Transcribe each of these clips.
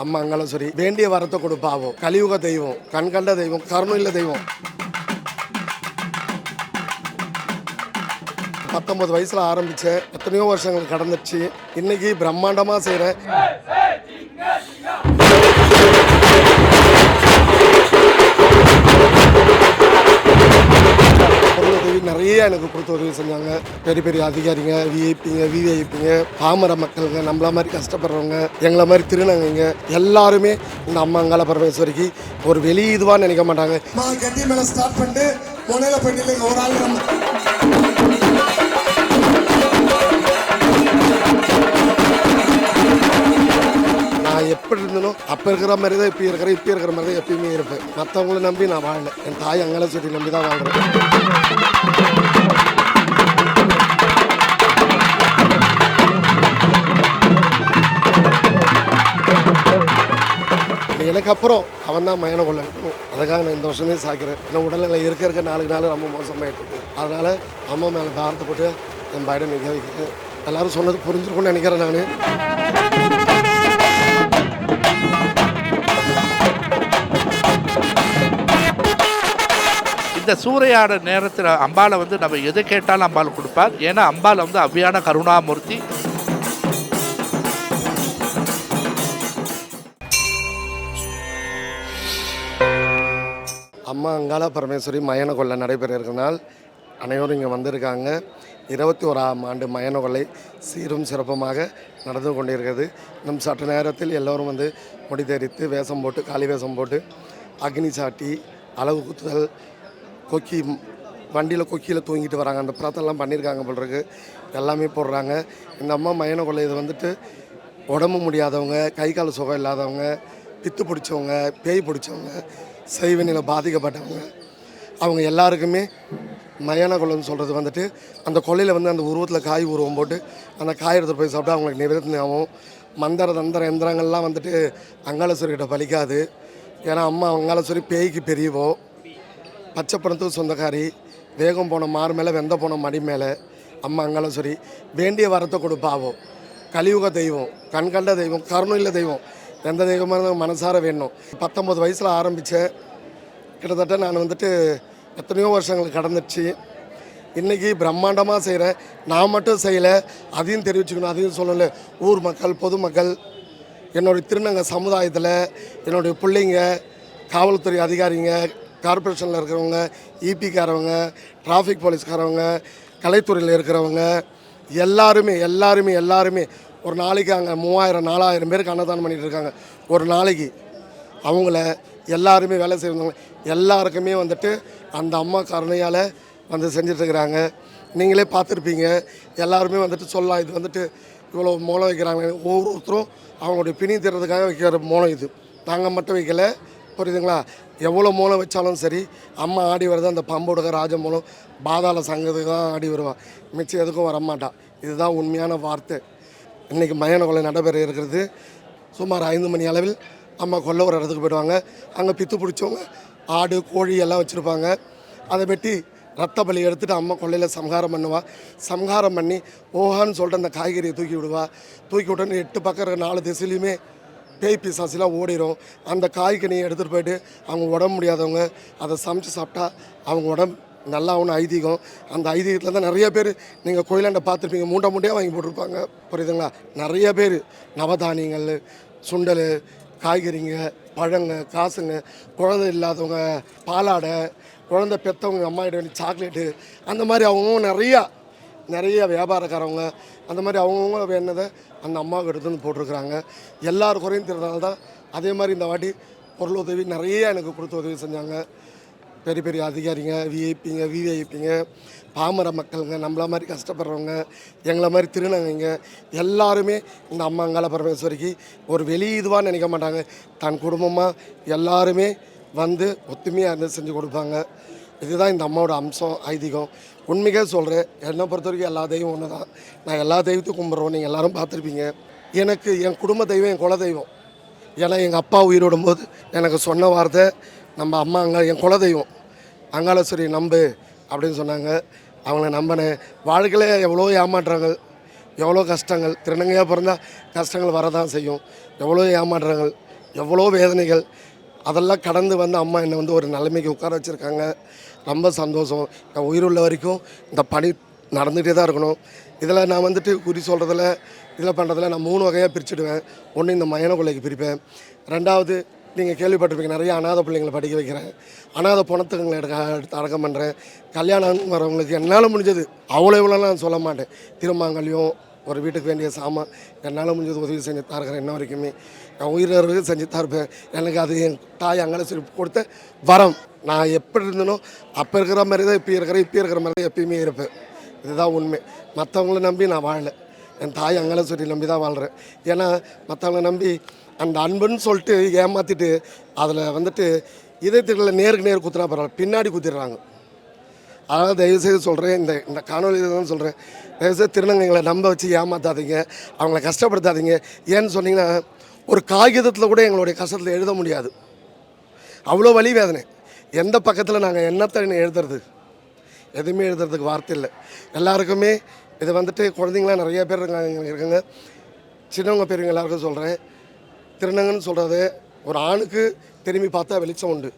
அம்மா அங்காளேஸ்வரி வேண்டிய வரத்தை கொடுப்பாவோ. கலியுக தெய்வம், கண்கண்ட தெய்வம், கருணையுள்ள தெய்வம். 19 வயசுல ஆரம்பிச்ச எத்தனையோ வருஷங்கள் கடந்துச்சு. இன்னைக்கு பிரம்மாண்டமா செய்யற பொருளுதவி நிறைய எனக்கு கொடுத்து உதவி செஞ்சாங்க. பெரிய பெரிய அதிகாரிங்க, விஐபிங்க, விவிஐபிங்க, பாமர மக்களுங்க, நம்மள மாதிரி கஷ்டப்படுறவங்க, எங்களை மாதிரி திருநங்கைங்க எல்லாருமே இந்த அம்மா அங்காள பரமேஸ்வரிக்கு ஒரு வெளி இதுவாக நினைக்க மாட்டாங்க. கட்டி மேலே ஸ்டார்ட் பண்ணிட்டு முனையில பண்ணிட்டு ஒரு ஆள் நான் எப்படி இருந்தனும் அப்போ இருக்கிற மாதிரி தான் இப்போ இருக்கிற மாதிரி தான் எப்பயுமே இருப்பேன். மற்றவங்கள நம்பி நான் வாழல. என் தாய் அங்காளேஸ்வரி நம்பி தான் வாழ்கிறேன். எனக்கு அப்புறம் அவன் தான் மயனை கொள்ள வைக்கணும். அதுக்காக நான் இந்த வருஷமே சாய்க்கிறேன். ஏன்னா உடல்நிலை இருக்க நாளுக்கு ரொம்ப மோசமாயிட்டு இருக்கு. அதனால அம்மா மேலே பாரத்தை போட்டு என் பையனை நிற்க வைக்கிறேன். எல்லாரும் சொன்னது புரிஞ்சிருக்கும்னு நினைக்கிறேன். நான் இந்த சூறையாட நேரத்தில் அம்பாலை நம்ம எதை கேட்டாலும் அம்பாள் கொடுப்பார். ஏன்னா அம்பாள் அவ்வியான கருணாமூர்த்தி. அம்மா அங்காள பரமேஸ்வரி மயன கொள்ளை நடைபெற இருக்கிறனால் அனைவரும் இங்கே வந்திருக்காங்க. 21ஆம் ஆண்டு மயன கொள்ளை சீரும் சிறப்புமாக நடந்து கொண்டிருக்கிறது. நம் சற்று நேரத்தில் எல்லோரும் முடி தரித்து வேஷம் போட்டு காளி வேஷம் போட்டு அக்னி சாட்டி அளவு குத்துதல் கொக்கி வண்டியில் கொக்கியில் தூங்கிட்டு வராங்க. அந்த பிரார்த்தனைலாம் பண்ணியிருக்காங்க போல் இருக்கு. எல்லாமே போடுறாங்க. இந்த அம்மா மயன கொள்ளை இது உடம்பு முடியாதவங்க, கை கால் சுகம் இல்லாதவங்க, பித்து பிடிச்சவங்க, பேய் பிடிச்சவங்க, செய்வினையில் பாதிக்கப்பட்டவங்க, அவங்க எல்லாருக்குமே மயான கொள்ளைன்னு சொல்கிறது அந்த கொள்ளையில் அந்த உருவத்தில் காய் உருவம் போட்டு அந்த காய் எடுத்துகிட்டு போய் சாப்பிட்டா அவங்களுக்கு நிவர்த்தி ஆகும். மந்திர தந்திர எந்திரங்கள்லாம் அங்காளேஸ்வரிக்கிட்ட பலிக்காது. ஏன்னா அம்மா அங்காளேஸ்வரி பேய்க்கு பெரியவோ, பச்சை பணத்துக்கு சொந்தக்காரி, வேகம் போன மாறு மேலே வெந்த போன மடி மேலே அம்மா அங்காளேஸ்வரி வேண்டிய வரத்தை கொடுப்பாவோ. கலியுக தெய்வம், கண்கண்ட தெய்வம், கருணையுள்ள தெய்வம். எந்த தெய்வமாக இருந்தாலும் மனசார வேணும். 19 வயசில் ஆரம்பித்தேன். கிட்டத்தட்ட நான் எத்தனையோ வருஷங்கள் கடந்துச்சு. இன்றைக்கி பிரம்மாண்டமாக செய்கிறேன். நான் மட்டும் செய்யலை, அதையும் தெரிவிச்சுக்கணும். அதையும் சொல்லலை. ஊர் மக்கள், பொதுமக்கள், என்னுடைய திருநங்கை சமுதாயத்தில் என்னுடைய பிள்ளைங்க, காவல்துறை அதிகாரிங்க, கார்பரேஷனில் இருக்கிறவங்க, இபிக்காரவங்க, டிராஃபிக் போலீஸ்காரவங்க, கலைத்துறையில் இருக்கிறவங்க எல்லாருமே ஒரு நாளைக்கு அங்கே 3000-4000 பேருக்கு அன்னதானம் பண்ணிகிட்டு இருக்காங்க. ஒரு நாளைக்கு அவங்கள எல்லாருமே வேலை செய்வாங்க. எல்லாருக்குமே அந்த அம்மா கருணையால் செஞ்சிட்ருக்கிறாங்க. நீங்களே பார்த்துருப்பீங்க. எல்லாருமே சொல்லலாம், இது இவ்வளோ மூலம் வைக்கிறாங்க. ஒவ்வொருத்தரும் அவங்களுடைய பிணி தீர்றதுக்காக வைக்கிற மூலம் இது. நாங்கள் மட்டும் வைக்கலை, புரியுதுங்களா? எவ்வளோ மூலம் வச்சாலும் சரி, அம்மா ஆடி வருது அந்த பம்போடுக ராஜ மூலம் பாதாள சங்கத்துக்கு தான் ஆடி வருவாள். மிச்சம் எதுக்கும் வரமாட்டாள். இதுதான் உண்மையான வார்த்தை. இன்றைக்கி மயான கொள்ளை நடைபெற இருக்கிறது. சுமார் 5 மணி அளவில் அம்மா கொல்லை ஒரு இடத்துக்கு போயிடுவாங்க. அங்கே பித்து பிடிச்சவங்க ஆடு கோழி எல்லாம் வச்சுருப்பாங்க. அதை வெட்டி ரத்த பலி எடுத்துகிட்டு அம்மா கொள்ளையில் சம்ஹாரம் பண்ணுவாள். சம்ஹாரம் பண்ணி ஓஹான்னு சொல்லிட்டு அந்த காய்கறியை தூக்கி விடுவாள். தூக்கி விட்டோன்னு 8 பக்கம் இருக்கிற 4 திசையிலையுமே பேய் பிசாசிலாம் ஓடிடும். அந்த காய்கனியை எடுத்துகிட்டு போயிட்டு அவங்க உடம்பு முடியாதவங்க அதை சமைச்சு சாப்பிட்டா அவங்க உடம்பு நல்லா ஒன்று ஐதீகம். அந்த ஐதீகத்தில் தான் நிறைய பேர் நீங்கள் கோயிலாண்ட பார்த்துருப்பீங்க, மூட்டையாக வாங்கி போட்டிருப்பாங்க, புரியுதுங்களா? நிறைய பேர் நவதானியங்கள், சுண்டல், காய்கறிங்க, பழங்க, காசுங்க, குழந்தை இல்லாதவங்க பாலாடை, குழந்தை பெற்றவங்க அம்மாயிட வேண்டிய சாக்லேட்டு, அந்த மாதிரி அவங்கவுங்க நிறைய வியாபாரக்காரவங்க அந்த மாதிரி அவங்கவுங்க வேணதை அந்த அம்மாவுக்கு எடுத்துன்னு போட்டிருக்கிறாங்க. எல்லாரும் குறையும் தீர்றதுனால தான் அதே மாதிரி இந்த வாட்டி பொருள் உதவி நிறைய எனக்கு கொடுத்து உதவி செஞ்சாங்க. பெரிய பெரிய அதிகாரிங்க, விஐபிங்க, விவிஐபிங்க, பாமர மக்களுங்க, நம்மள மாதிரி கஷ்டப்படுறவங்க, எங்களை மாதிரி திருநங்கைங்க எல்லாருமே இந்த அம்மா அங்காள பரமேஸ்வரிக்கு ஒரு வெளி இதுவாக நினைக்க மாட்டாங்க. தன் குடும்பமாக எல்லாருமே ஒத்துமையாக செஞ்சு கொடுப்பாங்க. இதுதான் இந்த அம்மாவோட அம்சம், ஐதீகம். உண்மைக்கே சொல்கிறேன், என்னை பொறுத்த வரைக்கும் எல்லா தெய்வம் ஒன்று தான். நான் எல்லா தெய்வத்தையும் கும்பிட்றோம், நீங்கள் எல்லோரும் பார்த்துருப்பீங்க. எனக்கு என் குடும்ப தெய்வம் என் குல தெய்வம். ஏன்னா எங்கள் அப்பா உயிரோடும்போது எனக்கு சொன்ன வார்த்தை, நம்ம அம்மா என் குல தெய்வம் அங்காளேஸ்வரி நம்பு அப்படின்னு சொன்னாங்க. அவங்கள நம்பினேன். வாழ்க்கையில் எவ்வளோ ஏமாற்றங்கள், எவ்வளோ கஷ்டங்கள், திருநங்கையாக பிறந்தால் கஷ்டங்கள் வரதான் செய்யும். எவ்வளோ ஏமாற்றங்கள், எவ்வளோ வேதனைகள் அதெல்லாம் கடந்து வந்து அம்மா என்னை வந்து ஒரு நிலைமைக்கு உட்கார வச்சுருக்காங்க. ரொம்ப சந்தோஷம். நான் உயிருள்ள வரைக்கும் இந்த பணி நடந்துகிட்டே தான் இருக்கணும். இதில் நான் வந்துட்டு குறி சொல்கிறதில் இதில் பண்ணுறதில் நான் 3 வகையாக பிரிச்சுடுவேன். ஒன்று இந்த மயான கொள்ளைக்கு பிரிப்பேன். 2வது நீங்கள் கேள்விப்பட்டிருப்பீங்க, நிறைய அனாதை பிள்ளைங்களை படிக்க வைக்கிறேன். அனாதை பணத்துங்களை எடுத்து அடக்கம் பண்ணுறேன். கல்யாணம் வரவங்களுக்கு என்னால் முடிஞ்சது அவ்வளோ இவ்வளோலாம் நான் சொல்ல மாட்டேன். திருமாங்கல்யம், ஒரு வீட்டுக்கு வேண்டிய சாமான் என்னால் முடிஞ்சது உதவி செஞ்சு தான் இருக்கிறேன். இன்ன வரைக்குமே நான் உயிரிழருக்கு செஞ்சு தான் இருப்பேன். எனக்கு அது என் தாய் அங்கே சொல்லி கொடுத்த வரம். நான் எப்படி இருந்தனோ அப்போ இருக்கிற மாதிரி தான் இப்போ இருக்கிற மாதிரி தான் எப்பயுமே இருப்பேன். இதுதான் உண்மை. மற்றவங்கள நம்பி நான் வாழலை. என் தாய் அங்கே சொல்லி நம்பி தான் வாழ்கிறேன். ஏன்னா மற்றவங்கள நம்பி அந்த அன்புன்னு சொல்லிட்டு ஏமாற்றிட்டு அதில் வந்துட்டு இதயத்துக்குள்ள நேருக்கு நேர் குத்துனா பரவாயில்ல, பின்னாடி குத்திடுறாங்க. அதனால் தயவுசெய்து சொல்கிறேன், இந்த காணொலி தான் சொல்கிறேன், தயவுசெய்து திருநங்கைகளை நம்ப வச்சு ஏமாற்றாதீங்க, அவங்கள கஷ்டப்படுத்தாதீங்க. ஏன்னு சொன்னீங்கன்னா ஒரு காகிதத்தில் கூட எங்களுடைய கஷ்டத்தில் எழுத முடியாது. அவ்வளோ வலி வேதனை. எந்த பக்கத்தில் நாங்கள் என்னத்தை எழுதுறது, எதுவுமே எழுதுறதுக்கு வார்த்தை இல்லை. எல்லாருக்குமே இது வந்துட்டு குழந்தைங்களாம் நிறைய பேர் இருக்காங்க, சின்னவங்க பெரியவங்க எல்லாருக்கும் சொல்கிறேன். திருநங்கைன்னு சொல்கிறது ஒரு ஆணுக்கு திரும்பி பார்த்தா வெளிச்சம் உண்டு,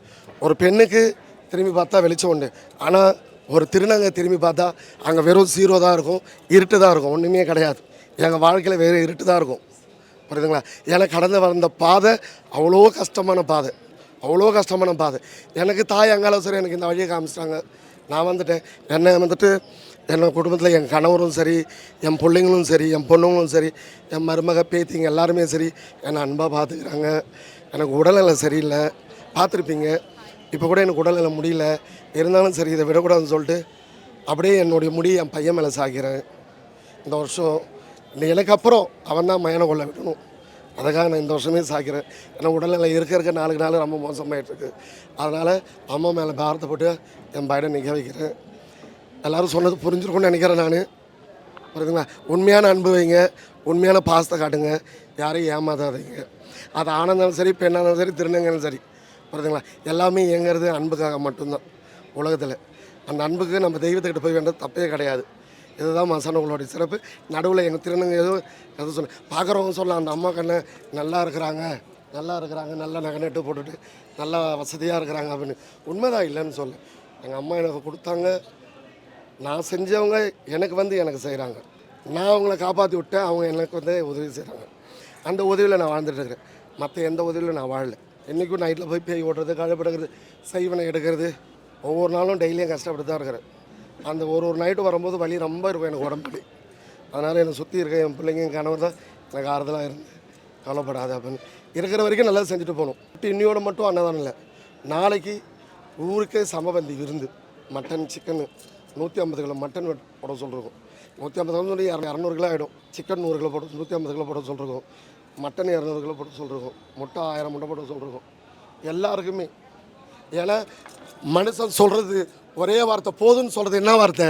ஒரு பெண்ணுக்கு திரும்பி பார்த்தா வெளிச்சம் உண்டு. ஆனால் ஒரு திருநங்கை திரும்பி பார்த்தா அங்கே வெறும் 0 தான் இருக்கும், இருட்டு தான் இருக்கும், ஒன்றுமே கிடையாது. எங்கள் வாழ்க்கையில் வேறு இருட்டு தான் இருக்கும். புரியுதுங்களா? ஏன்னா கடந்து வந்த பாதை அவ்வளோ கஷ்டமான பாதை, அவ்வளோ கஷ்டமான பாதை. எனக்கு தாய் அங்கால சரி எனக்கு இந்த வழியை காமிச்சிட்டாங்க. நான் வந்துட்டேன். என்னை வந்துட்டு என்னோடய குடும்பத்தில் என் கணவரும் சரி, என் பிள்ளைங்களும் சரி, என் பொண்ணுங்களும் சரி, என் மருமக பேத்திங்க எல்லாருமே சரி என்னை அன்பாக பார்த்துக்கிறாங்க. எனக்கு உடல்நிலை சரியில்லை, பார்த்துருப்பீங்க. இப்போ கூட எனக்கு உடல்நிலை முடியல, இருந்தாலும் சரி இதை விடக்கூடாதுன்னு சொல்லிட்டு அப்படியே என்னுடைய முடி என் பையன் மேலே சாகிறேன். இந்த வருஷம் எனக்கு அப்புறம் அவன் தான் மயான கொள்ள விடணும், அதுக்காக நான் இந்த வருஷமே சாக்கிறேன். ஏன்னா உடல்நிலை இருக்க நாளுக்கு நாள் ரொம்ப மோசமாயிட்டுருக்கு. அதனால் அம்மா மேலே பாரத்தை போட்டு என் பையனை நிற்க வைக்கிறேன். எல்லோரும் சொன்னது புரிஞ்சிருக்கும்னு நினைக்கிறேன் நான். புரியுதுங்களா? உண்மையான அன்பு வைங்க, உண்மையான பாசத்தை காட்டுங்க, யாரையும் ஏமாத்தாதீங்க. அது ஆனந்தாலும் சரி, பெண்ணானாலும் சரி, திருநங்கைனாலும் சரி. புரியுதுங்களா? எல்லாமே இயங்கிறது அன்புக்காக மட்டும்தான் உலகத்தில். அந்த அன்புக்கு நம்ம தெய்வத்துக்கிட்ட போய் வேண்டது தப்பே கிடையாது. இதுதான் மசானவங்களுடைய சிறப்பு. நடுவில் எங்கள் திருநங்கை எதுவும் சொன்ன பார்க்குறவங்க சொல்லலாம், அந்த அம்மா கண்ணை நல்லா இருக்கிறாங்க, நல்லா நகை நட்டு போட்டுட்டு நல்லா வசதியாக இருக்கிறாங்க அப்படின்னு. உண்மைதான், இல்லைன்னு சொல்ல. எங்கள் அம்மா எனக்கு கொடுத்தாங்க, நான் செஞ்சவங்க எனக்கு செய்கிறாங்க. நான் அவங்கள காப்பாற்றி விட்டேன், அவங்க எனக்கு உதவி செய்கிறாங்க. அந்த உதவியில் நான் வாழ்ந்துட்டு இருக்கிறேன். மற்ற எந்த உதவியிலும் நான் வாழலை. இன்றைக்கும் நைட்டில் போய் பேய் ஓட்டுறது, கழுப்படுறது, செய்வனை எடுக்கிறது, ஒவ்வொரு நாளும் டெய்லியும் கஷ்டப்பட்டு தான் இருக்கிறேன். அந்த ஒரு நைட்டு வரும்போது வலி ரொம்ப இருக்கும் எனக்கு உடம்புலி. அதனால் என்னை சுற்றி இருக்க என் பிள்ளைங்க என் கணவர் தான் எனக்கு ஆறுதலாக இருந்து கவலைப்படாது அப்படின்னு இருக்கிற வரைக்கும் நல்லா செஞ்சுட்டு போகணும். இன்னையோட மட்டும் அன்னதானம் இல்லை, நாளைக்கு ஊருக்கே சமபந்தி விருந்து, மட்டன் சிக்கன் 150 கிலோ மட்டன் போட சொல்லிருக்கோம். 150 கிலோ சொல்லி 200 கிலோ ஆகிடும். சிக்கன் 100 கிலோ போட்டு 150 கிலோ போட சொல்லிருக்கோம். மட்டன் 200 கிலோ போட்டு சொல்லிருக்கோம். முட்டை 1000 முட்டை போட்டு சொல்லிருக்கோம் எல்லாருக்குமே. ஏன்னா மனுஷன் சொல்கிறது ஒரே வார்த்தை, போதுன்னு சொல்கிறது என்ன வார்த்தை?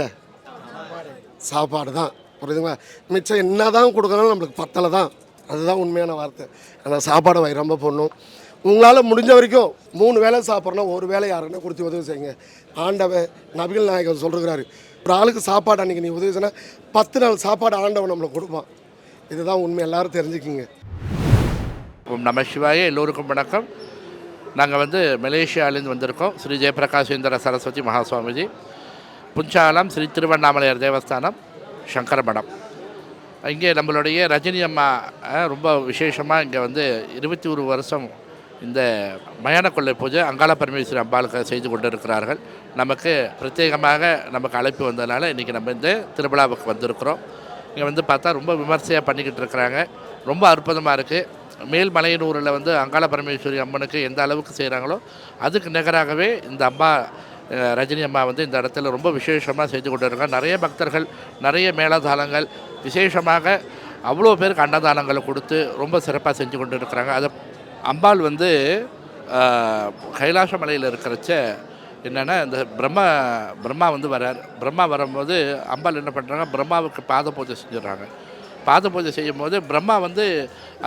சாப்பாடு தான். புரியுதுங்களா? மிச்சம் என்ன தான் கொடுக்கணும் நம்மளுக்கு பத்தலை தான், அதுதான் உண்மையான வார்த்தை. அந்த சாப்பாடை ரொம்ப போடணும். உங்களால் முடிஞ்ச வரைக்கும் 3 வேளை சாப்பிட்றோன்னா ஒரு வேளை யாருன்னா கொடுத்து உதவி செய்யுங்க. ஆண்டவன் நபிகள் நாயகர் சொல்கிறாரு, ஒரு ஆளுக்கு சாப்பாடு அன்றைக்கி நீ உதவி செய்யனா 10 நாள் சாப்பாடு ஆண்டவன் நம்மளை கொடுப்பான். இதுதான் உண்மை, எல்லோரும் தெரிஞ்சுக்கிங்க. நம்ம சிவாய எல்லோருக்கும் வணக்கம். நாங்கள் மலேசியாவிலேருந்து வந்திருக்கோம். ஸ்ரீ ஜெயபிரகாஷேந்திர சரஸ்வதி மகாசுவாமிஜி, புஞ்சாலம் ஸ்ரீ திருவண்ணாமலையார் தேவஸ்தானம், சங்கர மடம். இங்கே நம்மளுடைய ரஜினி அம்மா ரொம்ப விசேஷமாக இங்கே 21 வருஷம் இந்த மயான கொள்ளை பூஜை அங்காள பரமேஸ்வரி அம்பாளுக்கு செய்து கொண்டு இருக்கிறார்கள். நமக்கு பிரத்யேகமாக நமக்கு அழைப்பு வந்ததுனால இன்றைக்கி நம்ம இந்த திருவிழாவுக்கு வந்திருக்கிறோம். இங்கே பார்த்தா ரொம்ப விமர்சையாக பண்ணிக்கிட்டு இருக்கிறாங்க. ரொம்ப அற்புதமாக இருக்குது. மேல்மலையனூரில் அங்காள பரமேஸ்வரி அம்மனுக்கு எந்த அளவுக்கு செய்கிறாங்களோ அதுக்கு நிகராகவே இந்த அம்மா ரஜினி அம்மா இந்த இடத்துல ரொம்ப விசேஷமாக செய்து கொண்டு இருக்காங்க. நிறைய பக்தர்கள், நிறைய மேளதாளங்கள், விசேஷமாக அவ்வளோ பேருக்கு அன்னதானங்களை கொடுத்து ரொம்ப சிறப்பாக செஞ்சு கொண்டு இருக்கிறாங்க. அதை அம்பாள் கைலாச மலையில் இருக்கிறச்ச என்னென்னா இந்த பிரம்மா வரார். பிரம்மா வரும்போது அம்பாள் என்ன பண்ணுறாங்க, பிரம்மாவுக்கு பாத பூஜை செஞ்சிடறாங்க. பாத பூஜை செய்யும் போது பிரம்மா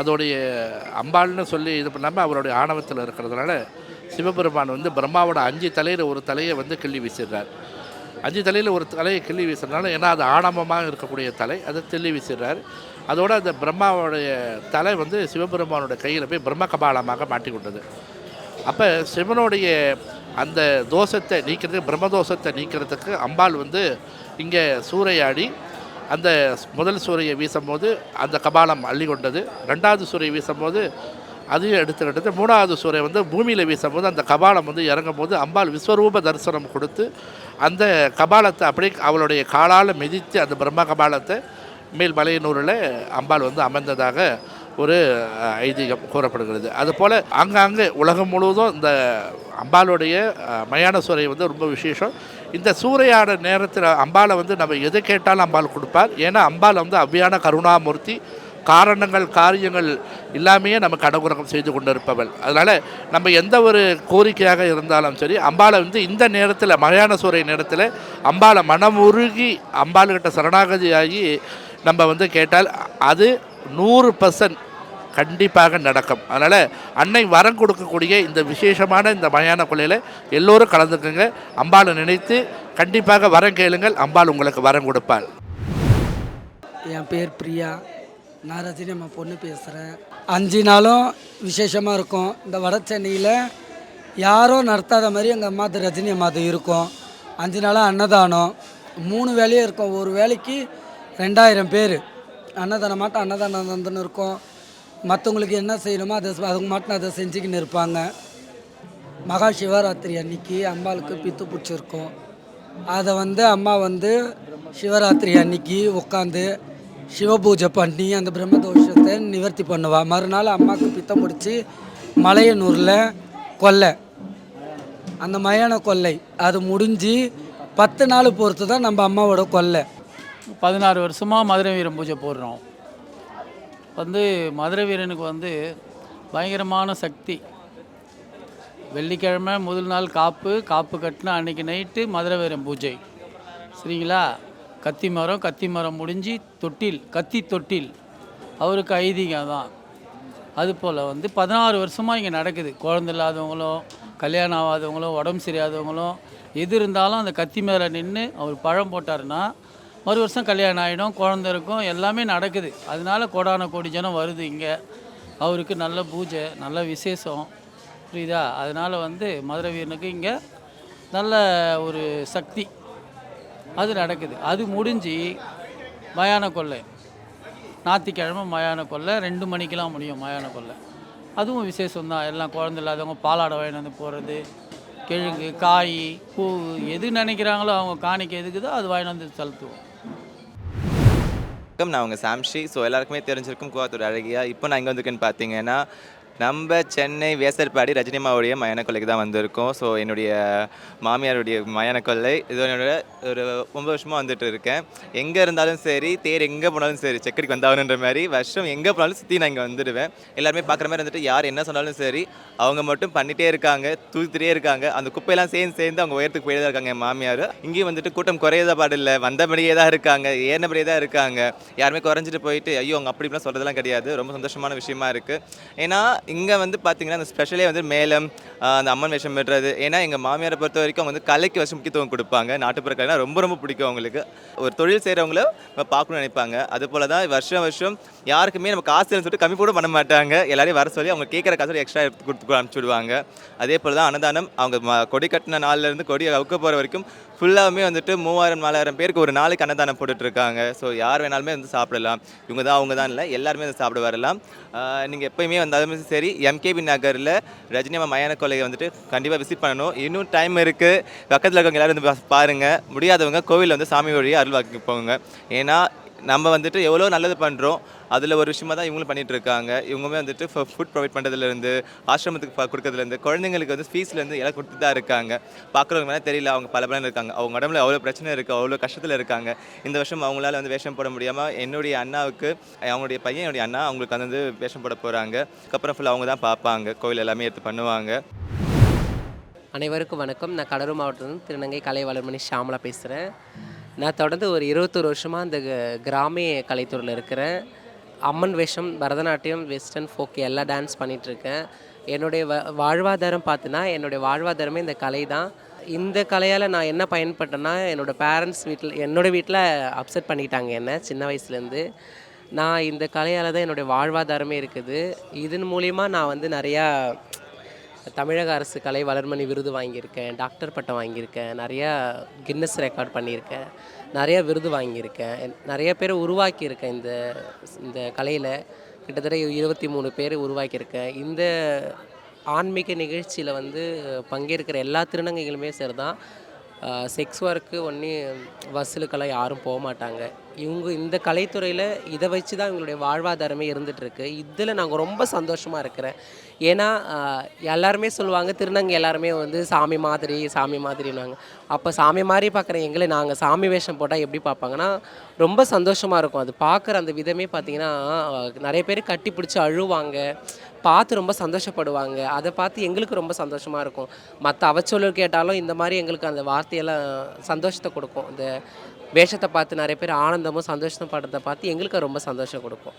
அதோடைய அம்பாள்னு சொல்லி இது பண்ணாமல் அவருடைய ஆணவத்தில் இருக்கிறதுனால சிவபெருமான் பிரம்மாவோட 5 தலையில் ஒரு தலையை கிள்ளி வீசிடுறார். 5 தலையில் ஒரு தலையை கிள்ளி வீசுறதுனால, ஏன்னா அது ஆணவமாக இருக்கக்கூடிய தலை, அதை கிள்ளி வீசிடுறாரு. அதோட அந்த பிரம்மாவுடைய தலை வந்து சிவபெருமானுடைய கையில் போய் பிரம்ம கபாலமாக மாட்டிக்கொண்டது. அப்போ சிவனுடைய அந்த தோஷத்தை நீக்கிறதுக்கு, பிரம்மதோஷத்தை நீக்கிறதுக்கு அம்பாள் வந்து இங்கே சூறையாடி அந்த முதல் சூறையை வீசும்போது அந்த கபாலம் அள்ளி கொண்டது. 2வது சூறையை வீசும்போது அதையும் எடுத்துக்கிட்டது. 3வது சூறை வந்து பூமியில் வீசும்போது அந்த கபாலம் வந்து இறங்கும் போது அம்பாள் விஸ்வரூப தரிசனம் கொடுத்து அந்த கபாலத்தை அப்படியே அவளுடைய காலால் மிதித்து அந்த பிரம்ம கபாலத்தை மேல் மலையனூரில் அம்பாள் வந்து அமர்ந்ததாக ஒரு ஐதீகம் கூறப்படுகிறது. அதுபோல் ஆங்காங்கே உலகம் முழுவதும் இந்த அம்பாளுடைய மயான சூறை வந்து ரொம்ப விசேஷம். இந்த சூறையாட நேரத்தில் அம்பாளை வந்து நம்ம எதை கேட்டாலும் அம்பாள் கொடுப்பார். ஏன்னா அம்பாள் வந்து அவ்வியான கருணாமூர்த்தி, காரணங்கள் காரியங்கள் எல்லாமே நமக்கு அனுகிரகம் செய்து கொண்டு இருப்பவள். அதனால் நம்ம எந்த ஒரு கோரிக்கையாக இருந்தாலும் சரி, அம்பாளை வந்து இந்த நேரத்தில் மயான சூறை நேரத்தில் அம்பாளை மனமுருகி அம்பாள்கிட்ட சரணாகதியாகி நம்ம வந்து கேட்டால் அது 100% கண்டிப்பாக நடக்கும். அதனால் அன்னை வரம் கொடுக்கக்கூடிய இந்த விசேஷமான இந்த மயான கொள்ளையில் எல்லோரும் கலந்துக்குங்க. அம்பாளை நினைத்து கண்டிப்பாக வரம் கேளுங்கள், அம்பாள் உங்களுக்கு வரம் கொடுப்பாள். என் பேர் பிரியா, நான் ரஜினி அம்மா பொண்ணு பேசுகிறேன். 5 நாளும் விசேஷமாக இருக்கும். இந்த வட சென்னையில் யாரும் நடத்தாத மாதிரி எங்கள் அம்மாது ரஜினி அம்மாது இருக்கும். 5 நாளாக அன்னதானம் 3 வேலையும் இருக்கும். ஒரு வேலைக்கு 2000 பேர் அன்னதானம் மாட்டம் அன்னதானம் வந்துன்னு இருக்கும். மற்றவங்களுக்கு என்ன செய்யணுமோ அதுக்கு மட்டும் அதை செஞ்சுக்கின்னு இருப்பாங்க. மகா சிவராத்திரி அன்னைக்கு அம்பாளுக்கு பித்து பிடிச்சிருக்கும். அதை வந்து அம்மா வந்து சிவராத்திரி அன்னைக்கு உட்காந்து சிவபூஜை பண்ணி அந்த பிரம்மதோஷத்தை நிவர்த்தி பண்ணுவாள். மறுநாள் அம்மாவுக்கு பித்தம் பிடிச்சி மலையனூரில் கொல்லை, அந்த மயான கொல்லை அது முடிஞ்சு 10 நாள் பொறுத்து தான் நம்ம அம்மாவோட கொல்லை. 16 வருஷமாக மதுரை வீரன் பூஜை போடுறோம். வந்து மதுரை வீரனுக்கு வந்து பயங்கரமான சக்தி. வெள்ளிக்கிழமை முதல் நாள் காப்பு கட்டின அன்றைக்கி நைட்டு மதுரை வீரன் பூஜை, சரிங்களா? கத்தி மரம் முடிஞ்சு கத்தி தொட்டில் அவருக்கு ஐதீகம் தான். அதுபோல் வந்து 16 வருஷமாக இங்கே நடக்குது. குழந்தை இல்லாதவங்களும் கல்யாணம் ஆகாதவங்களும் உடம்பு சரியாதவங்களும் எது இருந்தாலும் அந்த கத்தி மேலே நின்று அவர் பழம் போட்டாருன்னா மறு வருஷம் கல்யாணம் ஆகிடும், குழந்தை இருக்கும், எல்லாமே நடக்குது. அதனால கோடான கோடி ஜனம் வருது இங்கே. அவருக்கு நல்ல பூஜை, நல்ல விசேஷம், புரியுதா? அதனால் வந்து மதுரை வீரனுக்கு இங்கே நல்ல ஒரு சக்தி அது நடக்குது. அது முடிஞ்சு மயான கொள்ளை, ஞாயிற்றுக்கிழமை மயான கொள்ளை 2 மணிக்கெலாம் முடியும் மயான கொள்ளை. அதுவும் விசேஷம்தான். எல்லாம் குழந்தை இல்லாதவங்க பாலாடை வாங்கிட்டு வந்து போகிறது, கிழங்கு காய் பூ எது நினைக்கிறாங்களோ அவங்க காணிக்க எதுக்குதோ அது வாங்கிட்டு வந்து செலுத்துவோம். நான் உங்கள் சாம்ஷி. ஸோ எல்லாருக்குமே தெரிஞ்சிருக்கும் கோவத்தோட அழகியா. இப்போ நான் இங்கே வந்திருக்கேன்னு பார்த்தீங்கன்னா நம்ம சென்னை வேசர்பாடி ரஜினி அம்மாவுடைய மயான கொள்ளைக்கு தான் வந்திருக்கோம். ஸோ என்னுடைய மாமியாருடைய மயான கொள்ளை இது என்னோட ஒரு 9 வருஷமாக வந்துட்டு இருக்கேன். எங்கே இருந்தாலும் சரி, தேர் எங்கே போனாலும் சரி, செக்கடிக்கு வந்தாகணுன்ற மாதிரி வருஷம் எங்கே போனாலும் சுற்றி நான் இங்கே வந்துடுவேன். எல்லாருமே பார்க்குற மாதிரி வந்துட்டு யார் என்ன சொன்னாலும் சரி அவங்க மட்டும் பண்ணிகிட்டே இருக்காங்க, தூக்கிட்டே இருக்காங்க. அந்த குப்பையெல்லாம் சேர்ந்து அவங்க உயரத்துக்கு போயிட்டு தான் இருக்காங்க. என் மாமியார் இங்கேயும் வந்துட்டு கூட்டம் குறையதா பாடில்லை, வந்தபடியே தான் இருக்காங்க, ஏறினபடியே தான் இருக்காங்க. யாருமே குறைஞ்சிட்டு போயிட்டு ஐயோ அவங்க அப்படிலாம் சொல்கிறதெல்லாம் கிடையாது. ரொம்ப சந்தோஷமான விஷயமா இருக்குது. ஏன்னா இங்கே வந்து பார்த்திங்கன்னா அந்த ஸ்பெஷலே வந்து மேளம், அந்த அம்மன் வேஷம் விடுறது. ஏன்னா எங்கள் மாமியாரை பொறுத்த வரைக்கும் அவங்க வந்து கலைக்கு வருஷம் முக்கியத்துவம் கொடுப்பாங்க. நாட்டுப்புற கலைனா ரொம்ப ரொம்ப பிடிக்கும் அவங்களுக்கு. ஒரு தொழில் செய்கிறவங்கள நம்ம பார்க்கணும்னு நினைப்பாங்க. அதுபோல் தான் வருஷம் யாருக்குமே நம்ம காசு சொல்லிட்டு கம்மி கூட பண்ண மாட்டாங்க. எல்லாரையும் வர சொல்லி அவங்க கேட்குற காசு எக்ஸ்ட்ரா எடுத்து கொடுத்து அனுப்பிச்சுடுவாங்க. அதே போல் தான் அன்னதானம். அவங்க கொடி கட்டின நாள்லேருந்து கொடி அவுக்க போகிற வரைக்கும் ஃபுல்லாகவே வந்துட்டு 3000-4000 பேருக்கு ஒரு நாளைக்கு அன்னதானம் போட்டுட்ருக்காங்க. ஸோ யார் வேணாலுமே வந்து சாப்பிடலாம். இவங்க தான் அவங்க தான் இல்லை, எல்லாருமே வந்து சாப்பிட வரலாம். நீங்கள் எப்போயுமே வந்தாலுமே சரி எம்கேபி நகரில் ரஜினி அம்மா மயான கொள்ளையை வந்துட்டு கண்டிப்பாக விசிட் பண்ணணும். இன்னும் டைம் இருக்குது. பக்கத்தில் இருக்கவங்க எல்லோரும் வந்து பாருங்கள். முடியாதவங்க கோவிலில் வந்து சாமி வழியாக அருள் வாக்கி போங்க. ஏன்னா நம்ம வந்துட்டு எவ்வளோ நல்லது பண்ணுறோம், அதில் ஒரு விஷயமாக தான் இவங்களும் பண்ணிகிட்டு இருக்காங்க. இவங்களுமே வந்துட்டு ஃபுட் ப்ரொவைட் பண்ணுறதுலேருந்து, ஆசிரமத்துக்கு கொடுக்கறதுலேருந்து, குழந்தைங்களுக்கு வந்து ஃபீஸ்லேருந்து எல்லாம் கொடுத்து தான் இருக்காங்க. பார்க்குறவங்க மேலே தெரியல, அவங்க பல பலன் இருக்காங்க. அவங்க உடம்புல அவ்வளோ பிரச்சனை இருக்குது, அவ்வளோ கஷ்டத்தில் இருக்காங்க. இந்த வருஷம் அவங்களால வந்து வேஷம் போட முடியாமல் என்னுடைய அண்ணாவுக்கு, அவங்களுடைய பையன் என்னுடைய அண்ணா அவங்களுக்கு வந்து வேஷம் போட போகிறாங்க. அதுக்கப்புறம் ஃபுல்லாக அவங்க தான் பார்ப்பாங்க, கோவில் எல்லாமே எடுத்து பண்ணுவாங்க. அனைவருக்கும் வணக்கம். நான் கடலூர் மாவட்டத்தில் திருநங்கை கலை வளர்மணி ஷாமலா பேசுகிறேன். நான் தொடர்ந்து ஒரு 21 வருஷமாக அந்த கிராமிய கலைத்துறையில் இருக்கிறேன். அம்மன் வேஷம், பரதநாட்டியம், வெஸ்டர்ன் ஃபோக் எல்லாம் டான்ஸ் பண்ணிகிட்ருக்கேன். என்னுடைய வாழ்வாதாரம் பார்த்தினா என்னுடைய வாழ்வாதாரமே இந்த கலை தான். இந்த கலையால் நான் என்ன பயன்பட்டேன்னா, என்னோடய வீட்டில் அப்செட் பண்ணிட்டாங்க என்ன சின்ன வயசுலேருந்து. நான் இந்த கலையால் தான் என்னுடைய வாழ்வாதாரமே இருக்குது. இதன் மூலிமா நான் வந்து நிறையா தமிழக அரசு கலை வளர்மணி விருது வாங்கியிருக்கேன், டாக்டர் பட்டம் வாங்கியிருக்கேன், நிறையா கின்னஸ் ரெக்கார்ட் பண்ணியிருக்கேன், நிறைய விருது வாங்கியிருக்கேன், நிறைய பேரை உருவாக்கியிருக்கேன். இந்த இந்த கலையில் கிட்டத்தட்ட 23 பேர் உருவாக்கியிருக்கேன். இந்த ஆன்மீக நிகழ்ச்சியில் வந்து பங்கேற்கிற எல்லா திருநங்கைகளுமே சரி தான், செக்ஸ் ஒர்க்கு வசூலுக்கெல்லாம் யாரும் போக மாட்டாங்க. இவங்க இந்த கலைத்துறையில் இதை வச்சு தான் இவங்களுடைய வாழ்வாதாரமே இருந்துகிட்ருக்கு. இதில் நாங்கள் ரொம்ப சந்தோஷமாக இருக்கிறேன். ஏன்னா எல்லாருமே சொல்லுவாங்க, திருநங்கை எல்லாருமே வந்து சாமி மாதிரின்னுவாங்க. அப்போ சாமி மாதிரி பார்க்குற எங்களை நாங்கள் சாமி வேஷம் போட்டால் எப்படி பார்ப்பாங்கன்னா, ரொம்ப சந்தோஷமாக இருக்கும். அது பார்க்குற அந்த விதமே பார்த்திங்கன்னா, நிறைய பேர் கட்டி பிடிச்சி அழுவாங்க, பார்த்து ரொம்ப சந்தோஷப்படுவாங்க. அதை பார்த்து எங்களுக்கு ரொம்ப சந்தோஷமாக இருக்கும். மற்ற அவச்சொல்லல் கேட்டாலும் இந்த மாதிரி எங்களுக்கு அந்த வார்த்தையெல்லாம் சந்தோஷத்தை கொடுக்கும். இந்த வேஷத்தை பார்த்து நிறைய பேர் ஆனந்தமும் சந்தோஷம் படுறதை பார்த்து எங்களுக்கு ரொம்ப சந்தோஷம் கொடுக்கும்.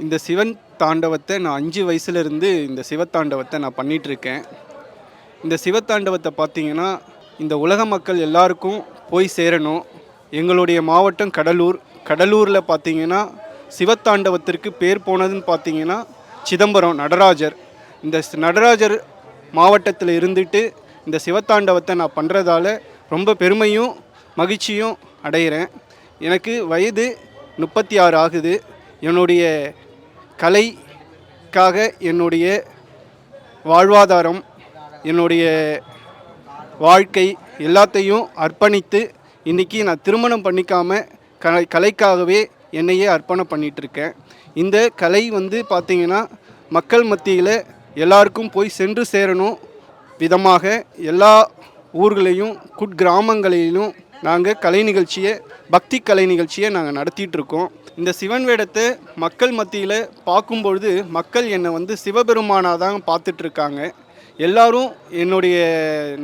இந்த சிவன் தாண்டவத்தை நான் 5 வயசுலேருந்து இந்த சிவத்தாண்டவத்தை நான் பண்ணிகிட்ருக்கேன். இந்த சிவத்தாண்டவத்தை பார்த்திங்கன்னா இந்த உலக மக்கள் எல்லாருக்கும் போய் சேரணும். எங்களுடைய மாவட்டம் கடலூரில் பார்த்திங்கன்னா சிவத்தாண்டவத்திற்கு பேர் போனதுன்னு பார்த்திங்கன்னா சிதம்பரம் நடராஜர். இந்த நடராஜர் மாவட்டத்தில் இருந்துட்டு இந்த சிவத்தாண்டவத்தை நான் பண்ணுறதால ரொம்ப பெருமையும் மகிழ்ச்சியும் அடைகிறேன். எனக்கு வயது 36 ஆகுது. என்னுடைய கலைக்காக என்னுடைய வாழ்வாதாரம், என்னுடைய வாழ்க்கை எல்லாத்தையும் அர்ப்பணித்து இன்றைக்கி நான் திருமணம் பண்ணிக்காமல் கலைக்காகவே என்னையே அர்ப்பணம் பண்ணிகிட்ருக்கேன். இந்த கலை வந்து பார்த்திங்கன்னா மக்கள் மத்தியில் எல்லாருக்கும் போய் சென்று சேரணும் விதமாக எல்லா ஊர்களையும் குட்கிராமங்களிலும் நாங்கள் கலை நிகழ்ச்சியை, பக்தி கலை நிகழ்ச்சியை நாங்கள் நடத்திட்டுருக்கோம். இந்த சிவன் வேடத்தை மக்கள் மத்தியில் பார்க்கும்பொழுது மக்கள் என்னை வந்து சிவபெருமானாக தான் பார்த்துட்ருக்காங்க. எல்லாரும் என்னுடைய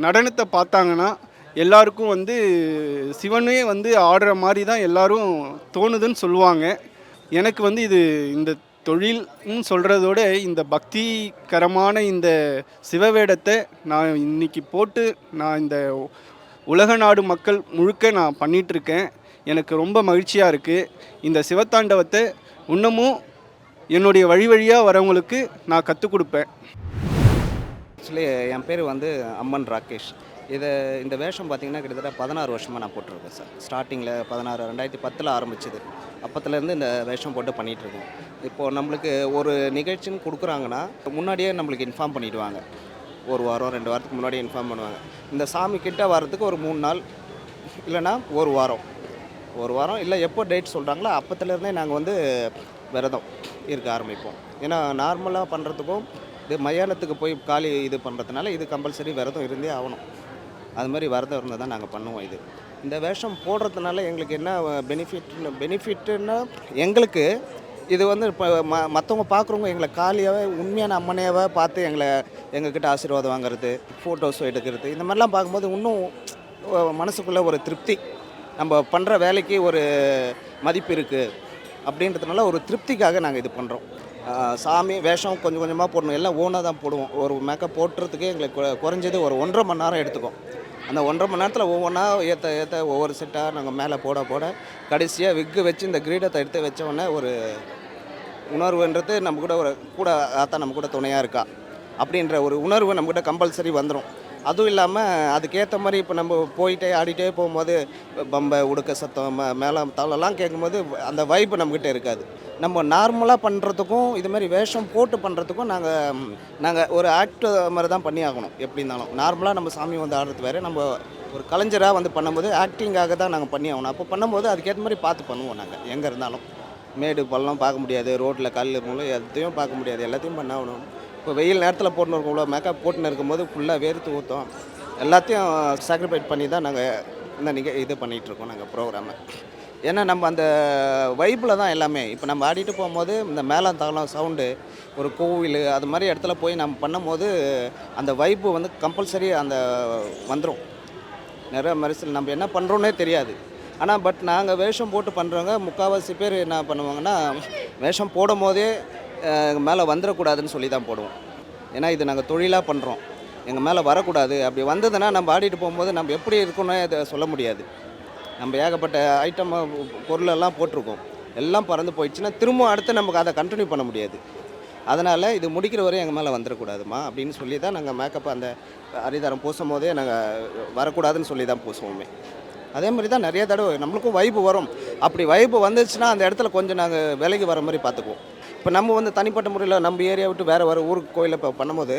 நடனத்தை பார்த்தாங்கன்னா எல்லாருக்கும் வந்து சிவனே வந்து ஆடுற மாதிரி தான் எல்லாரும் தோணுதுன்னு சொல்லுவாங்க. எனக்கு வந்து இது இந்த தொழில்னு சொல்கிறதோட இந்த பக்திகரமான இந்த சிவவேடத்தை நான் இன்றைக்கி போட்டு நான் இந்த உலக நாடு மக்கள் முழுக்க நான் பண்ணிகிட்ருக்கேன். எனக்கு ரொம்ப மகிழ்ச்சியாக இருக்குது. இந்த சிவத்தாண்டவத்தை இன்னமும் என்னுடைய வழியாக வரவங்களுக்கு நான் கற்றுக் கொடுப்பேன். ஆக்சுவலி என் பேர் வந்து அம்மன் ராகேஷ். இந்த வேஷம் பார்த்திங்கன்னா கிட்டத்தட்ட 16 வருஷமாக நான் போட்டிருக்கேன் சார். ஸ்டார்டிங்கில் 2010 ஆரம்பிச்சிது. அப்போத்துலேருந்து இந்த வேஷம் போட்டு பண்ணிகிட்ருக்கேன். இப்போது நம்மளுக்கு ஒரு நிகழ்ச்சின்னு கொடுக்குறாங்கன்னா முன்னாடியே நம்மளுக்கு இன்ஃபார்ம் பண்ணிவிடுவாங்க. 1 வாரம் 2 வாரத்துக்கு முன்னாடியே இன்ஃபார்ம் பண்ணுவாங்க. இந்த சாமி கிட்ட வரத்துக்கு ஒரு 3 நாள் இல்லைனா 1 வாரம் இல்லை எப்போ டேட் சொல்கிறாங்களோ அப்போத்துலேருந்தே நாங்கள் வந்து விரதம் இருக்க ஆரம்பிப்போம். ஏன்னா நார்மலாக பண்ணுறதுக்கும் இது மயானத்துக்கு போய் காலி இது பண்ணுறதுனால இது கம்பல்சரி விரதம் இருந்தே ஆகணும். அது மாதிரி விரதம் இருந்தால் தான் நாங்கள் பண்ணுவோம். இந்த வேஷம் போடுறதுனால எங்களுக்கு என்ன பெனிஃபிட்டுன்னா எங்களுக்கு இது வந்து இப்போ மற்றவங்க பார்க்குறவங்க எங்களை காலியாகவே உண்மையான அம்மனையாகவே பார்த்து எங்ககிட்ட ஆசீர்வாதம் வாங்குறது, ஃபோட்டோஸ் எடுக்கிறது, இந்த மாதிரிலாம் பார்க்கும்போது இன்னும் மனசுக்குள்ளே ஒரு திருப்தி, நம்ம பண்ணுற வேலைக்கு ஒரு மதிப்பு இருக்குது அப்படின்றதுனால ஒரு திருப்திக்காக நாங்கள் இது பண்ணுறோம். சாமி வேஷம் கொஞ்சம் கொஞ்சமாக போடணும், எல்லாம் ஓனாக தான் போடுவோம். ஒரு மேக்கப் போட்டுறதுக்கே எங்களுக்கு குறைஞ்சது ஒரு 1.5 மணி நேரம் எடுத்துக்கும். அந்த 1.5 மணி நேரத்தில் ஒவ்வொன்றா ஏற்ற ஒவ்வொரு செட்டாக நாங்கள் மேலே போட கடைசியாக விக்கு வச்சு இந்த கிரீடத்தை எடுத்து வச்சோடனே ஒரு உணர்வுன்றது நம்ம கூட ஆத்தா நம்ம கூட துணையாக இருக்கா அப்படின்ற ஒரு உணர்வு நம்மக்கிட்ட கம்பல்சரி வந்துடும். அதுவும் இல்லாமல் அதுக்கேற்ற மாதிரி இப்போ நம்ம போயிட்டே ஆடிட்டே போகும்போது பம்பை உடுக்க சத்தம் மேளம் தாளெல்லாம் கேட்கும்போது அந்த வைப்பு நம்மக்கிட்ட இருக்காது. நம்ம நார்மலாக பண்ணுறதுக்கும் இது மாதிரி வேஷம் போட்டு பண்ணுறதுக்கும் நாங்கள் ஒரு ஆக்ட் மாதிரி தான் பண்ணி ஆகணும். எப்படி இருந்தாலும் நார்மலாக நம்ம சாமி வந்து ஆடுறது வேறு, நம்ம ஒரு கலைஞராக வந்து பண்ணும்போது ஆக்டிங்காக தான் நாங்கள் பண்ணி ஆகணும். அப்போ பண்ணும்போது அதுக்கேற்ற மாதிரி பார்த்து பண்ணுவோம். நாங்கள் எங்கே இருந்தாலும் மேடு பள்ளம் பார்க்க முடியாது, ரோட்டில் கல் மூலம் எதையும் பார்க்க முடியாது, எல்லாத்தையும் பண்ண ஆகணும். இப்போ வெயில் நேரத்தில் போட்டுன்னு இருக்கோம், மேக்கப் போட்டுன்னு இருக்கும்போது ஃபுல்லாக வேர்த்து ஊற்றும், எல்லாத்தையும் சாக்ரிஃபைஸ் பண்ணி தான் நாங்கள் இந்த இது பண்ணிகிட்ருக்கோம் நாங்கள் ப்ரோக்ராமை. ஏன்னா நம்ம அந்த வைப்பில் தான் எல்லாமே. இப்போ நம்ம ஆடிட்டு போகும்போது இந்த மேளம் தாளம் சவுண்டு, ஒரு கோவில் அது மாதிரி இடத்துல போய் நம்ம பண்ணும்போது அந்த வைப்பு வந்து கம்பல்சரி அந்த வந்துடும். நிறைய மரிசல் நம்ம என்ன பண்ணுறோன்னே தெரியாது. ஆனால் பட் நாங்கள் வேஷம் போட்டு பண்ணுறவங்க முக்கால்வாசி பேர் என்ன பண்ணுவாங்கன்னா வேஷம் போடும் போதே மேலே வந்துடக்கூடாதுன்னு சொல்லி தான் போடுவோம். ஏன்னா இது நாங்கள் தொழிலாக பண்ணுறோம். எங்கள் மேலே வரக்கூடாது. அப்படி வந்ததுன்னா நம்ம ஆடிட்டு போகும்போது நம்ம எப்படி இருக்கணும்னு இதை சொல்ல முடியாது. நம்ம ஏகப்பட்ட ஐட்டம் பொருளெல்லாம் போட்டிருக்கோம், எல்லாம் பறந்து போயிடுச்சுன்னா திரும்ப அடுத்து நமக்கு அதை கண்டினியூ பண்ண முடியாது. அதனால் இது முடிக்கிற வரையும் எங்கள் மேலே வந்துடக்கூடாதுமா அப்படின்னு சொல்லி தான் நாங்கள் மேக்கப் அந்த அரிதாரம் பூசும் போதே நாங்கள் வரக்கூடாதுன்னு சொல்லி தான் பூசுவோமே. அதே மாதிரி தான் நிறைய தடவை நம்மளுக்கும் வைப்பு வரும். அப்படி வைப்பு வந்துச்சுன்னா அந்த இடத்துல கொஞ்சம் நாங்கள் விலகி வர மாதிரி பார்த்துக்குவோம். இப்போ நம்ம வந்து தனிப்பட்ட முறையில் நம்ம ஏரியா விட்டு வேறு ஊருக்கு கோயிலில் இப்போ பண்ணும்போது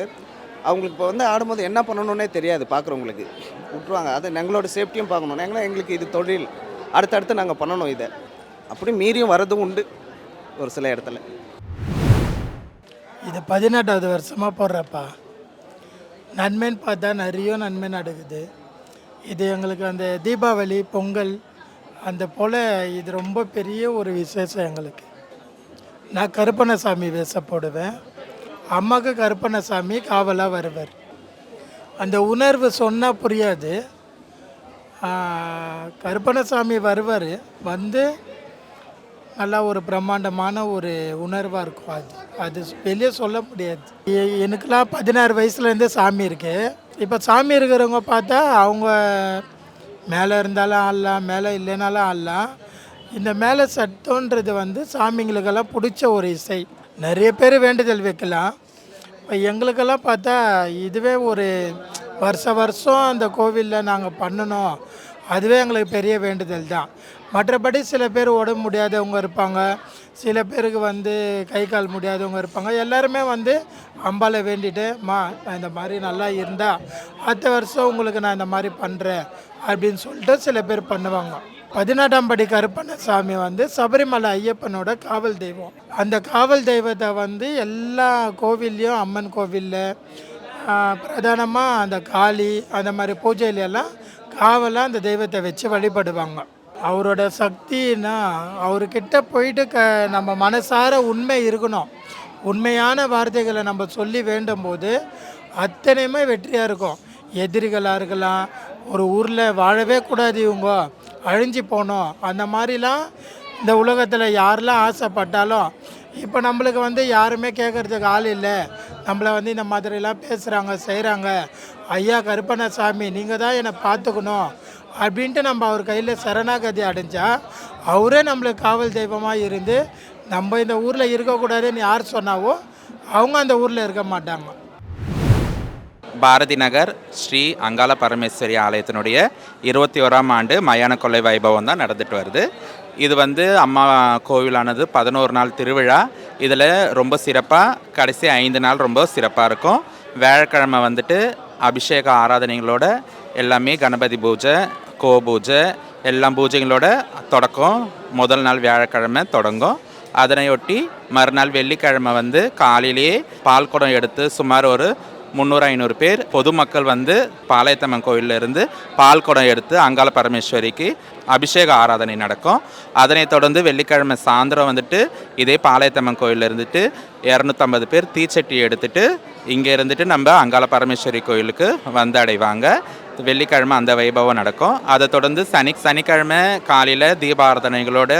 அவங்களுக்கு இப்போ வந்து ஆடும்போது என்ன பண்ணணுன்னே தெரியாது, பார்க்குறவங்களுக்கு விட்ருவாங்க. அது எங்களோட சேஃப்டியும் பார்க்கணும். எங்களுக்கு இது தொழில், அடுத்தடுத்து நாங்கள் பண்ணணும். இதை அப்படி மீறியும் வர்றதும் உண்டு ஒரு சில இடத்துல. இது 18வது வருஷமாக போடுறப்பா. நன்மைன்னு பார்த்தா நிறைய நன்மை நடக்குது. இது எங்களுக்கு அந்த தீபாவளி, பொங்கல் அந்த போல் இது ரொம்ப பெரிய ஒரு விசேஷம் எங்களுக்கு. நான் கருப்பண்ணசாமி வேஷம் போடுவேன். அம்மாவுக்கு கருப்பண்ணசாமி காவலாக வருவார். அந்த உணர்வு சொன்னால் புரியாது. கருப்பண்ணசாமி வருவார், வந்து நல்லா ஒரு பிரம்மாண்டமான ஒரு உணர்வாக இருக்கும். அது வெளியே சொல்ல முடியாது. எனக்குலாம் 16 வயசுலேருந்தே சாமி இருக்குது. இப்போ சாமி இருக்கிறவங்க பார்த்தா அவங்க மேலே இருந்தாலும் ஆடலாம், மேலே இல்லைனாலும் ஆடலாம். இந்த மேலே சட்டன்றது வந்து சாமிங்களுக்கெல்லாம் பிடிச்ச ஒரு இசை. நிறைய பேர் வேண்டுதல் வைக்கலாம். இப்போ எங்களுக்கெல்லாம் பார்த்தா இதுவே ஒரு வருஷம் அந்த கோவிலில் நாங்கள் பண்ணணும், அதுவே எங்களுக்கு பெரிய வேண்டுதல் தான். மற்றபடி சில பேர் உடம்பு முடியாதவங்க இருப்பாங்க, சில பேருக்கு வந்து கை கால் முடியாதவங்க இருப்பாங்க. எல்லாருமே வந்து அம்பாவை வேண்டிட்டு, நான் இந்த மாதிரி நல்லா இருந்தால் அடுத்த வருஷம் உங்களுக்கு நான் இந்த மாதிரி பண்ணுறேன் அப்படின்னு சொல்லிட்டு சில பேர் பண்ணுவாங்க. 18ஆம் படி கருப்பண்ணசாமி வந்து சபரிமலை ஐயப்பனோட காவல் தெய்வம். அந்த காவல் தெய்வத்தை வந்து எல்லா கோவில்லையும், அம்மன் கோவிலில் பிரதானமாக அந்த காளி அந்த மாதிரி பூஜையிலெல்லாம் காவலாக அந்த தெய்வத்தை வச்சு வழிபடுவாங்க. அவரோட சக்தின்னா அவர்கிட்ட போயிட்டு நம்ம மனசார உண்மை இருக்கணும். உண்மையான வார்த்தைகளை நம்ம சொல்லி வேண்டும் போது அத்தனையுமே வெற்றியாக இருக்கும். எதிரிகளாக இருக்கலாம், ஒரு ஊரில் வாழவே கூடாது, இவங்க அழிஞ்சு போகணும், அந்த மாதிரிலாம் இந்த உலகத்தில் யாரெல்லாம் ஆசைப்பட்டாலும் இப்போ நம்மளுக்கு வந்து யாருமே கேட்குறதுக்கு ஆள் இல்லை. நம்மளை வந்து இந்த மாதிரிலாம் பேசுகிறாங்க, செய்கிறாங்க. ஐயா கருப்பண்ணசாமி நீங்கள் தான் என்னை பார்த்துக்கணும் அப்படின்ட்டு நம்ம அவர் கையில் சரணாகதி அடைஞ்சால் அவரே நம்மளுக்கு காவல் தெய்வமாக இருந்து நம்ம இந்த ஊரில் இருக்கக்கூடாதுன்னு யார் சொன்னாவோ அவங்க அந்த ஊரில் இருக்க மாட்டாங்க. பாரதி நகர் ஸ்ரீ அங்காள பரமேஸ்வரி ஆலயத்தினுடைய 21ஆம் ஆண்டு மயான கொள்ளை வைபவம் தான் நடந்துட்டு வருது. இது வந்து அம்மா கோவிலானது 11 நாள் திருவிழா. இதில் ரொம்ப சிறப்பாக கடைசி 5 நாள் ரொம்ப சிறப்பாக இருக்கும். வியாழக்கிழமை வந்துட்டு அபிஷேக ஆராதனைகளோட எல்லாமே கணபதி பூஜை, பூஜை எல்லாம் பூஜைகளோட தொடக்கம். முதல் நாள் வியாழக்கிழமை தொடங்கும். அதனையொட்டி மறுநாள் வெள்ளிக்கிழமை வந்து காலையிலேயே பால் குடம் எடுத்து சுமார் ஒரு 300-500 பேர் பொதுமக்கள் வந்து பாளையத்தம்மன் கோயிலில் இருந்து பால் குடம் எடுத்து அங்காள பரமேஸ்வரிக்கு அபிஷேக ஆராதனை நடக்கும். அதனைத் தொடர்ந்து வெள்ளிக்கிழமை சாயந்தரம் வந்துட்டு இதே பாளையத்தம்மன் கோயிலில் இருந்துட்டு 250 பேர் தீச்சட்டி எடுத்துகிட்டு இங்கே இருந்துட்டு நம்ம அங்காள பரமேஸ்வரி கோயிலுக்கு வந்து அடைவாங்க. வெள்ளிக்கிழமை அந்த வைபவம் நடக்கும். அதை தொடர்ந்து சனிக்கிழமை காலையில் தீபாராதனைகளோட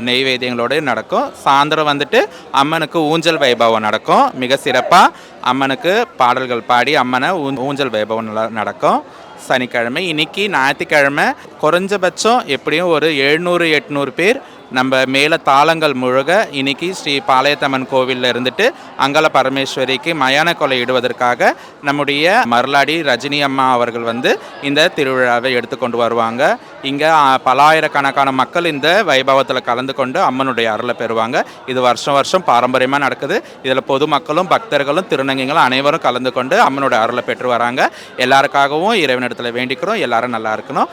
நெய்வேத்தியங்களோடு நடக்கும். சாயந்தரம் வந்துட்டு அம்மனுக்கு ஊஞ்சல் வைபவம் நடக்கும். மிக சிறப்பாக அம்மனுக்கு பாடல்கள் பாடி அம்மனை ஊஞ்சல் வைபவம் நடக்கும் சனிக்கிழமை. இன்னைக்கு ஞாயிற்றுக்கிழமை குறைஞ்சபட்சம் எப்படியும் ஒரு 700-800 பேர் நம்ம மேலே தாளங்கள் முழுக இன்னைக்கு ஸ்ரீ பாளையத்தம்மன் கோவிலில் இருந்துட்டு அங்காள பரமேஸ்வரிக்கு மயான கொலை இடுவதற்காக நம்முடைய மருளாடி ரஜினி அம்மா அவர்கள் வந்து இந்த திருவிழாவை எடுத்துக்கொண்டு வருவாங்க. இங்கே பலாயிரக்கணக்கான மக்கள் இந்த வைபவத்தில் கலந்து கொண்டு அம்மனுடைய அருளை பெறுவாங்க. இது வருஷம் பாரம்பரியமாக நடக்குது. இதில் பொதுமக்களும் பக்தர்களும் திருநங்கைகளும் அனைவரும் கலந்து கொண்டு அம்மனுடைய அருளை பெற்று வராங்க. எல்லாருக்காகவும் இறைவனிடத்தில் வேண்டிக்கிறோம், எல்லாரும் நல்லா இருக்கணும்.